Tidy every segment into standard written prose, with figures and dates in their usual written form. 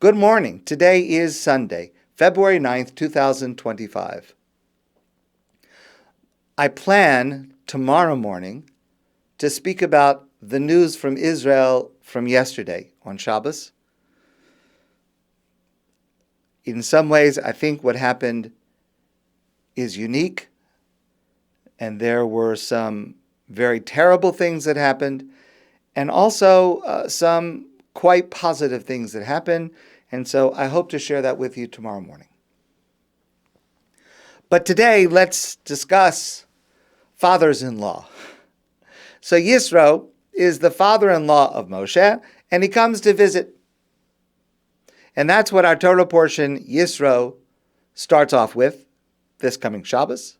Good morning. Today is Sunday, February 9th, 2025. I plan tomorrow morning to speak about the news from Israel from yesterday on Shabbos. In some ways, I think what happened is unique, and there were some very terrible things that happened, and also some quite positive things that happened, and so I hope to share that with you tomorrow morning. But today, let's discuss fathers-in-law. So Yisro is the father-in-law of Moshe, and he comes to visit. And that's what our Torah portion, Yisro, starts off with this coming Shabbos.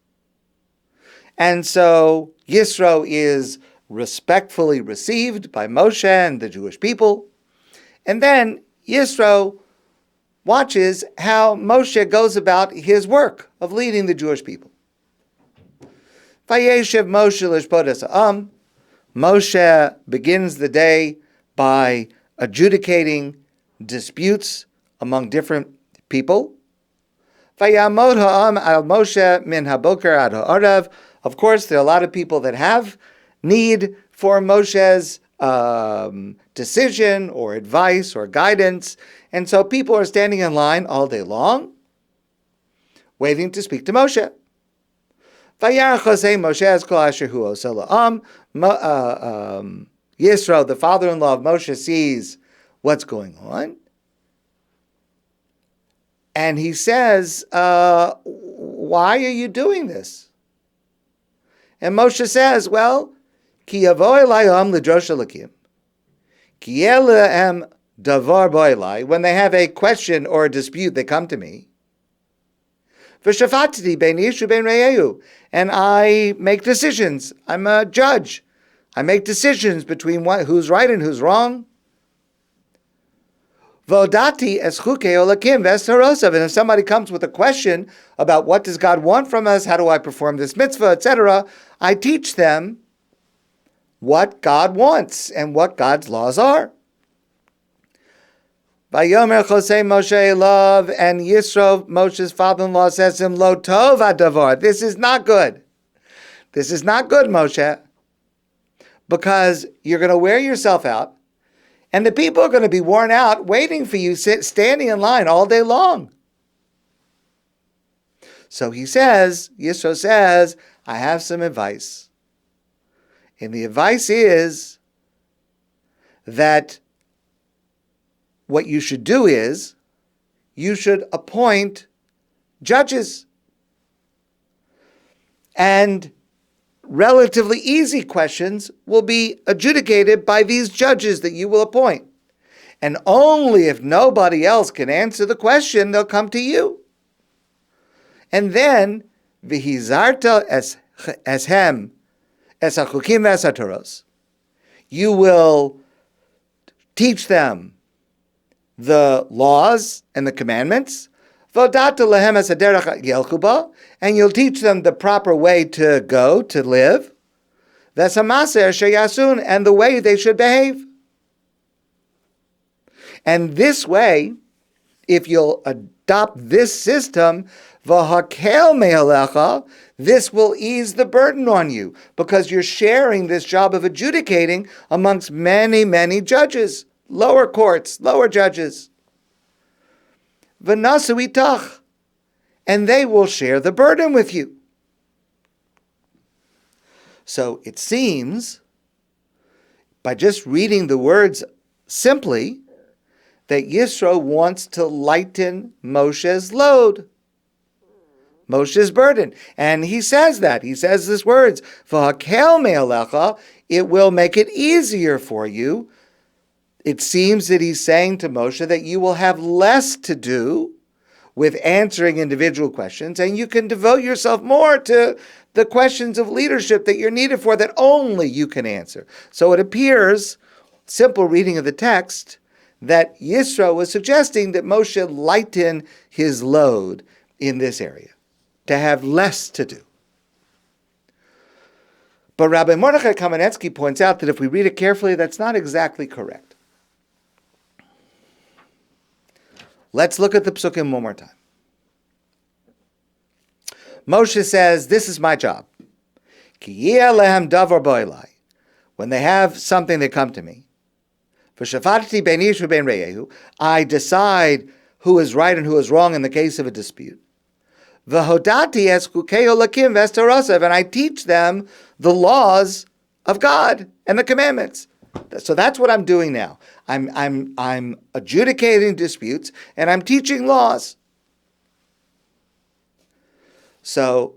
And so Yisro is respectfully received by Moshe and the Jewish people. And then Yisro watches how Moshe goes about his work of leading the Jewish people. Vayeshev Moshe lishpodas ha'am. Moshe begins the day by adjudicating disputes among different people. Vayamod ha'am al Moshe min haboker ad ha'arav. Of course, there are a lot of people that have need for Moshe's decision or advice or guidance. And so people are standing in line all day long, waiting to speak to Moshe. Yisro, the father-in-law of Moshe, sees what's going on. And he says, why are you doing this? And Moshe says, well, Ki yavo elayam lidrosh elakim. Ki yelehem davar bo elai. When they have a question or a dispute, they come to me. V'shafatati bein ish ubein re'ehu. And I make decisions. I'm a judge. I make decisions between who's right and who's wrong. V'odati es chukei olakim v'es. And if somebody comes with a question about what does God want from us, how do I perform this mitzvah, etc., I teach them what God wants and what God's laws are. Vayomer Chosei Moshe love, and Yisro, Moshe's father-in-law, says to him, Lo tov hadavar. This is not good. This is not good, Moshe, because you're going to wear yourself out, and the people are going to be worn out waiting for you, standing in line all day long. So Yisro says, I have some advice. And the advice is that what you should do is you should appoint judges. And relatively easy questions will be adjudicated by these judges that you will appoint. And only if nobody else can answer the question, they'll come to you. And then, v'hizarta eshem es hachukim v'es. You will teach them the laws and the commandments, and you'll teach them the proper way to go, to live, and the way they should behave. And this way, if you'll adopt this system, this will ease the burden on you, because you're sharing this job of adjudicating amongst many, many judges. Lower courts, lower judges. V'nasu itach, and they will share the burden with you. So it seems, by just reading the words simply, that Yisro wants to lighten Moshe's load, Moshe's burden. And he says that. He says these words, V'hakel me'alecha, it will make it easier for you. It seems that he's saying to Moshe that you will have less to do with answering individual questions, and you can devote yourself more to the questions of leadership that you're needed for, that only you can answer. So it appears, simple reading of the text, that Yisro was suggesting that Moshe lighten his load in this area, to have less to do. But Rabbi Mordechai Kamenetzky points out that if we read it carefully, that's not exactly correct. Let's look at the psukim one more time. Moshe says, this is my job. Ki yeh lehem davar bo elai. When they have something, they come to me. V'shafatati bein ish v'bein re'ehu. I decide who is right and who is wrong in the case of a dispute. V'hodati es chukei holakim v'estarasav. And I teach them the laws of God and the commandments. So that's what I'm doing now. I'm adjudicating disputes and I'm teaching laws. So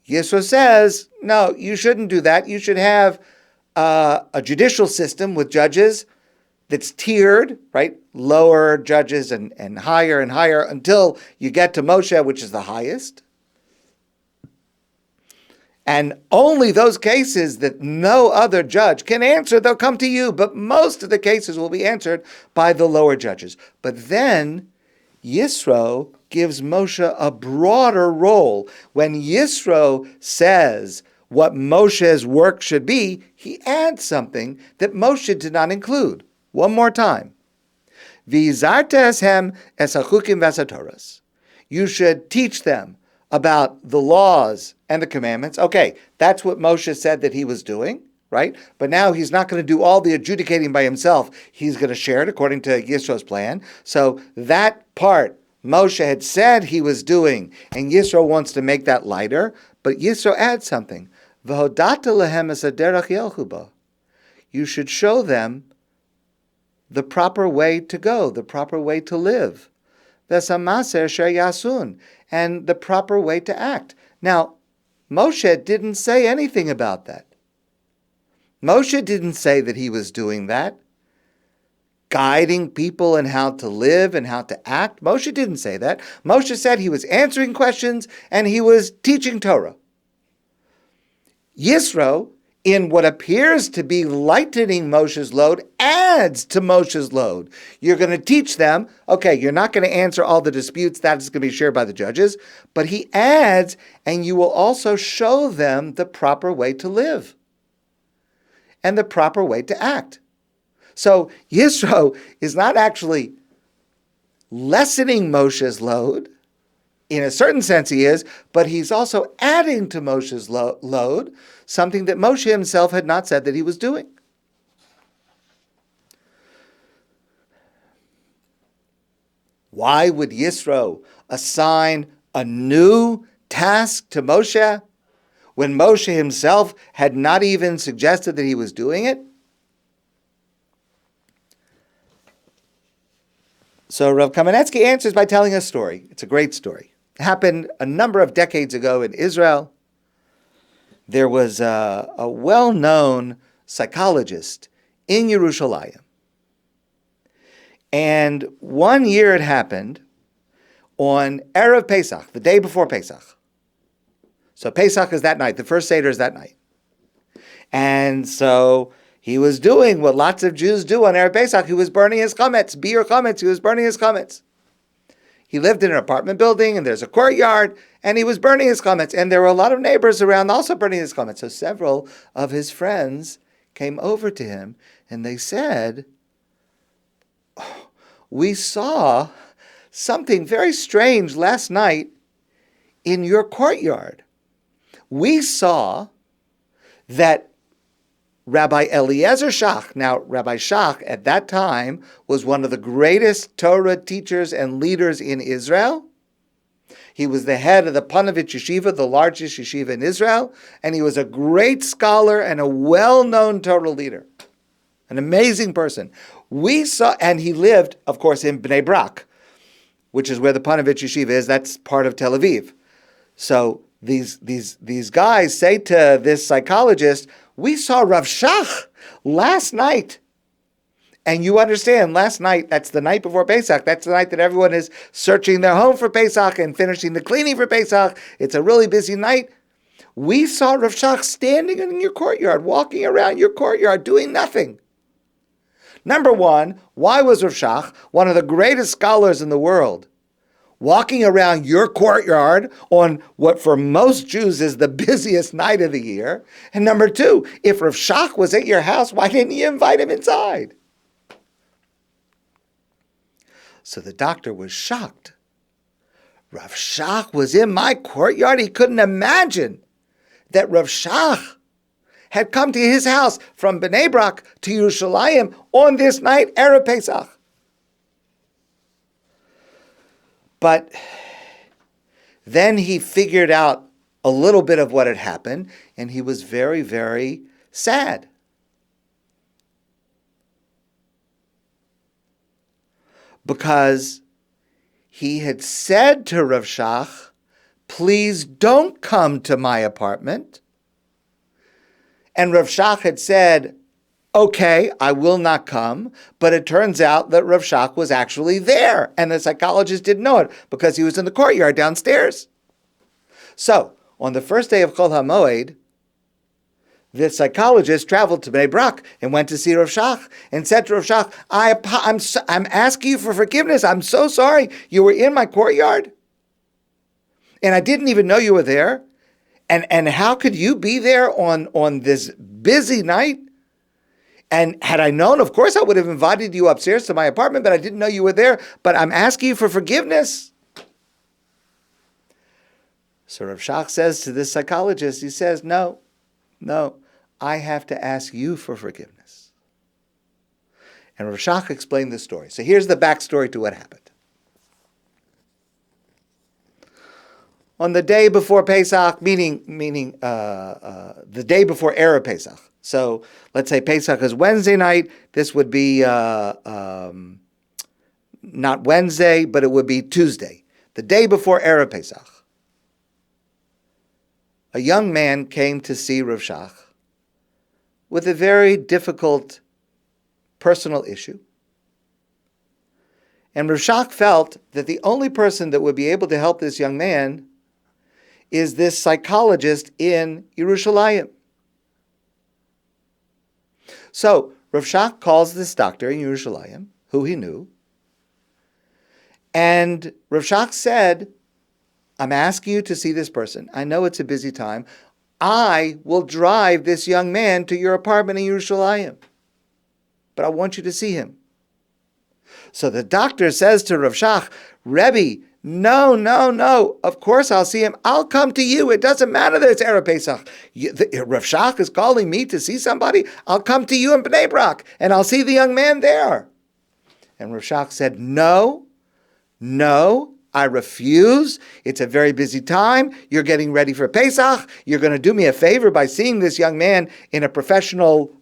Yisro says, no, you shouldn't do that. You should have a judicial system with judges that's tiered, right? Lower judges and higher until you get to Moshe, which is the highest. And only those cases that no other judge can answer, they'll come to you. But most of the cases will be answered by the lower judges. But then Yisro gives Moshe a broader role. When Yisro says what Moshe's work should be, he adds something that Moshe did not include. One more time. V'yizarta eshem es hachukim v'asatoras. You should teach them about the laws and the commandments. Okay, that's what Moshe said that he was doing, right? But now he's not going to do all the adjudicating by himself. He's going to share it according to Yisro's plan. So that part Moshe had said he was doing, and Yisro wants to make that lighter, but Yisro adds something. V'hodata lehem es haderech yelchu bo. You should show them the proper way to go, the proper way to live. V'samaser sher yasun. And the proper way to act. Now, Moshe didn't say anything about that. Moshe didn't say that he was doing that, guiding people in how to live and how to act. Moshe didn't say that. Moshe said he was answering questions and he was teaching Torah. Yisro, in what appears to be lightening Moshe's load, adds to Moshe's load. You're going to teach them, okay, you're not going to answer all the disputes, that is going to be shared by the judges, but he adds, and you will also show them the proper way to live and the proper way to act. So Yisro is not actually lessening Moshe's load. In a certain sense he is, but he's also adding to Moshe's load, something that Moshe himself had not said that he was doing. Why would Yisro assign a new task to Moshe when Moshe himself had not even suggested that he was doing it? So Rabbi Kamenetzky answers by telling a story. It's a great story. It happened a number of decades ago in Israel. There was a well-known psychologist in Yerushalayim. And one year it happened on Erev Pesach, the day before Pesach. So Pesach is that night. The first Seder is that night. And so he was doing what lots of Jews do on Erev Pesach. He was burning his chametz, biur chametz. He was burning his chametz. He lived in an apartment building, and there's a courtyard, and he was burning his chametz. And there were a lot of neighbors around also burning his chametz. So several of his friends came over to him, and they said, oh, we saw something very strange last night in your courtyard. We saw that Rabbi Eliezer Shach, now Rabbi Shach at that time was one of the greatest Torah teachers and leaders in Israel. He was the head of the Panovich Yeshiva, the largest yeshiva in Israel, and he was a great scholar and a well-known Torah leader. An amazing person. We saw, and he lived, of course, in Bnei Brak, which is where the Panovich Yeshiva is. That's part of Tel Aviv. So these guys say to this psychologist, we saw Rav Shach last night. And you understand, last night, that's the night before Pesach. That's the night that everyone is searching their home for Pesach and finishing the cleaning for Pesach. It's a really busy night. We saw Rav Shach standing in your courtyard, walking around your courtyard, doing nothing. Number one, why was Rav Shach, one of the greatest scholars in the world, walking around your courtyard on what for most Jews is the busiest night of the year? And number two, if Rav Shach was at your house, why didn't you invite him inside? So the doctor was shocked. Rav Shach was in my courtyard. He couldn't imagine that Rav Shach had come to his house from Bnei Brak to Yerushalayim on this night, Erev Pesach. But then he figured out a little bit of what had happened, and he was very, very sad. Because he had said to Rav Shach, please don't come to my apartment. And Rav Shach had said, okay, I will not come. But it turns out that Rav Shach was actually there. And the psychologist didn't know it because he was in the courtyard downstairs. So, on the first day of Chol HaMoed, the psychologist traveled to Bnei Brak and went to see Rav Shach and said to Rav Shach, I'm asking you for forgiveness. I'm so sorry. You were in my courtyard and I didn't even know you were there. And how could you be there on this busy night? And had I known, of course, I would have invited you upstairs to my apartment, but I didn't know you were there. But I'm asking you for forgiveness. So Rav Shach says to this psychologist, he says, no, I have to ask you for forgiveness. And Rav Shach explained this story. So here's the backstory to what happened. On the day before Pesach, meaning the day before Erev Pesach. So let's say Pesach is Wednesday night. This would be not Wednesday, but it would be Tuesday, the day before Erev Pesach. A young man came to see Rav Shach with a very difficult personal issue. And Rav Shach felt that the only person that would be able to help this young man is this psychologist in Yerushalayim. So Rav Shach calls this doctor in Yerushalayim, who he knew, and Rav Shach said, I'm asking you to see this person. I know it's a busy time. I will drive this young man to your apartment in Yerushalayim, but I want you to see him. So the doctor says to Rav Shach, Rebbe, no. Of course I'll see him. I'll come to you. It doesn't matter that it's Erev Pesach. Rav Shach is calling me to see somebody. I'll come to you in Bnei Brak, and I'll see the young man there. And Rav Shach said, No, I refuse. It's a very busy time. You're getting ready for Pesach. You're going to do me a favor by seeing this young man in for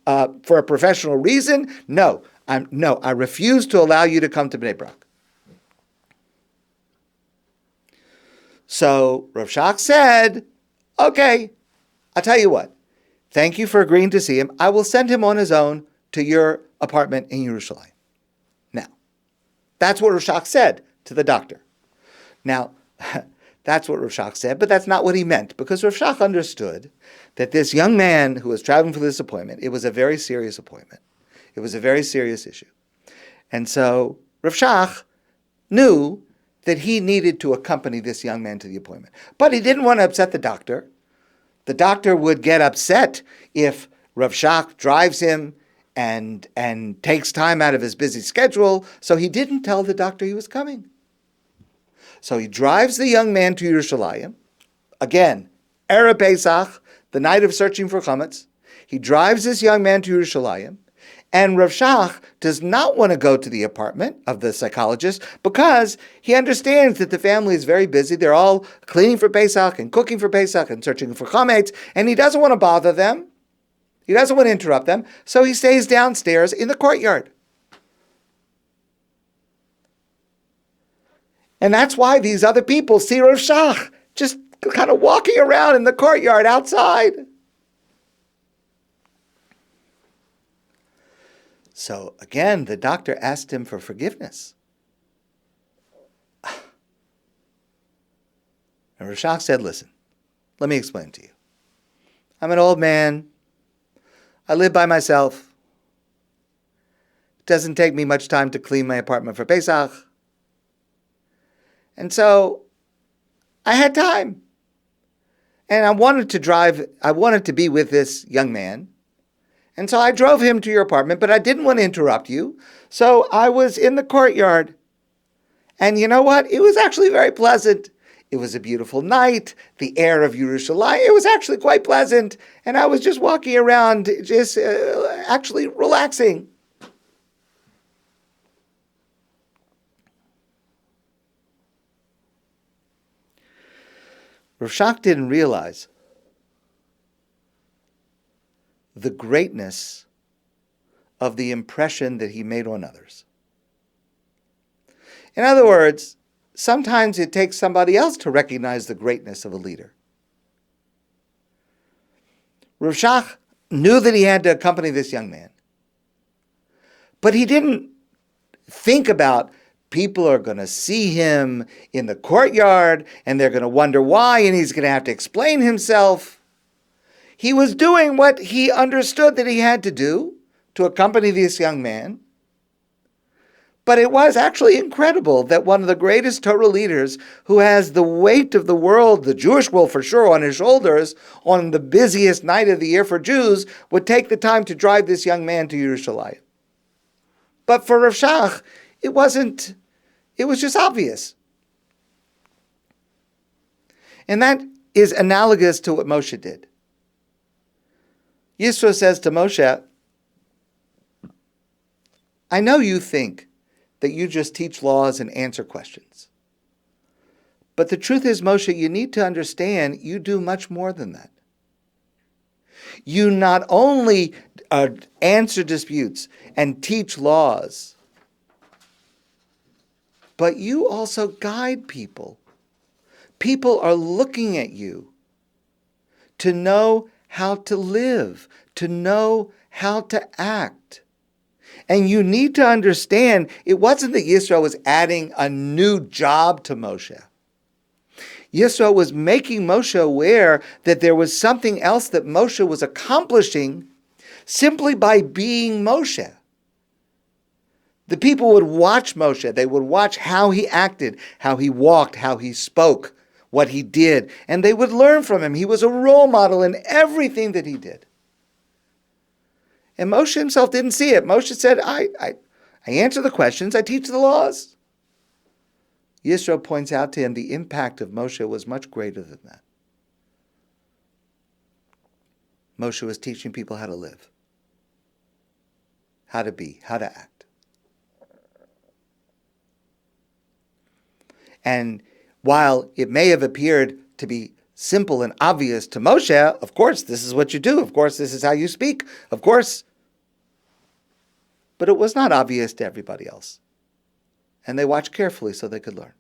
a professional reason. No, I refuse to allow you to come to Bnei Brak. So Rav Shach said, okay, I'll tell you what. Thank you for agreeing to see him. I will send him on his own to your apartment in Yerushalayim. Now, that's what Rav Shach said to the doctor. Now, that's what Rav Shach said, but that's not what he meant, because Rav Shach understood that this young man who was traveling for this appointment, it was a very serious appointment. It was a very serious issue. And so Rav Shach knew that he needed to accompany this young man to the appointment. But he didn't want to upset the doctor. The doctor would get upset if Rav Shach drives him and takes time out of his busy schedule, so he didn't tell the doctor he was coming. So he drives the young man to Yerushalayim. Again, Erev Pesach, the night of searching for chametz. He drives this young man to Yerushalayim. And Rav Shach does not want to go to the apartment of the psychologist because he understands that the family is very busy. They're all cleaning for Pesach and cooking for Pesach and searching for chametz. And he doesn't want to bother them. He doesn't want to interrupt them. So he stays downstairs in the courtyard. And that's why these other people see Rav Shach just kind of walking around in the courtyard outside. So again, the doctor asked him for forgiveness. And Rav Shach said, listen, let me explain to you. I'm an old man. I live by myself. It doesn't take me much time to clean my apartment for Pesach. And so I had time. And I wanted to be with this young man. And so I drove him to your apartment, but I didn't want to interrupt you. So I was in the courtyard. And you know what? It was actually very pleasant. It was a beautiful night. The air of Yerushalayim, it was actually quite pleasant. And I was just walking around, just actually relaxing. Rav Shach didn't realize the greatness of the impression that he made on others. In other words, sometimes it takes somebody else to recognize the greatness of a leader. Rav Shach knew that he had to accompany this young man, but he didn't think about people are going to see him in the courtyard and they're going to wonder why, and he's going to have to explain himself. He was doing what he understood that he had to do to accompany this young man. But it was actually incredible that one of the greatest Torah leaders, who has the weight of the world, the Jewish world for sure, on his shoulders, on the busiest night of the year for Jews, would take the time to drive this young man to Yerushalayim. But for Rav Shach, it was just obvious. And that is analogous to what Moshe did. Yisro says to Moshe, I know you think that you just teach laws and answer questions. But the truth is, Moshe, you need to understand you do much more than that. You not only answer disputes and teach laws, but you also guide people. People are looking at you to know how to live, to know how to act. And you need to understand, it wasn't that Yisro was adding a new job to Moshe. Yisro was making Moshe aware that there was something else that Moshe was accomplishing simply by being Moshe. The people would watch Moshe. They would watch how he acted, how he walked, how he spoke, what he did, and they would learn from him. He was a role model in everything that he did. And Moshe himself didn't see it. Moshe said, I answer the questions, I teach the laws. Yisro points out to him the impact of Moshe was much greater than that. Moshe was teaching people how to live, how to be, how to act. And while it may have appeared to be simple and obvious to Moshe, of course, this is what you do. Of course, this is how you speak. Of course. But it was not obvious to everybody else. And they watched carefully so they could learn.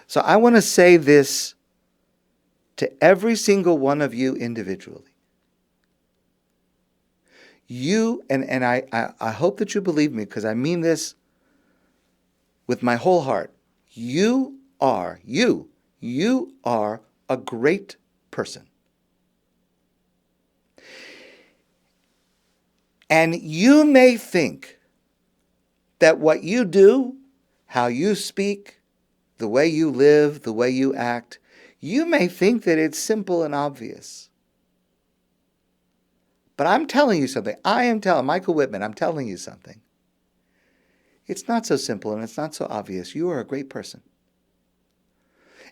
So I want to say this to every single one of you individually. You, and I hope that you believe me, because I mean this with my whole heart. You are a great person. And you may think that what you do, how you speak, the way you live, the way you act, you may think that it's simple and obvious. But I'm telling you something. Michael Whitman, I'm telling you something. It's not so simple and it's not so obvious. You are a great person.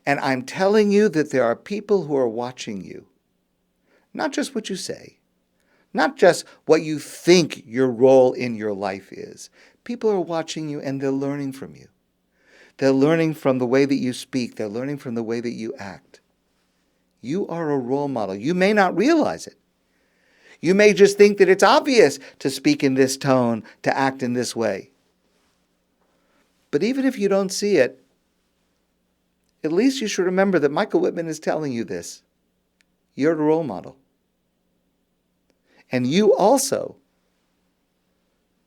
And I'm telling you that there are people who are watching you. Not just what you say. Not just what you think your role in your life is. People are watching you and they're learning from you. They're learning from the way that you speak. They're learning from the way that you act. You are a role model. You may not realize it. You may just think that it's obvious to speak in this tone, to act in this way. But even if you don't see it, at least you should remember that Michael Whitman is telling you this. You're a role model. And you also,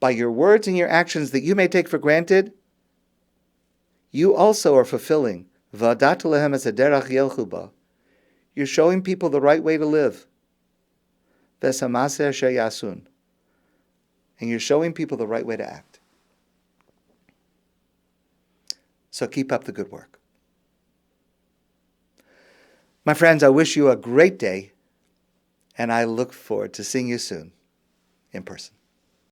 by your words and your actions that you may take for granted, you also are fulfilling V'adat lehem es haderech yelchu ba. You're showing people the right way to live. Ves hamaseh asher yasun. And you're showing people the right way to act. So keep up the good work. My friends, I wish you a great day, and I look forward to seeing you soon in person.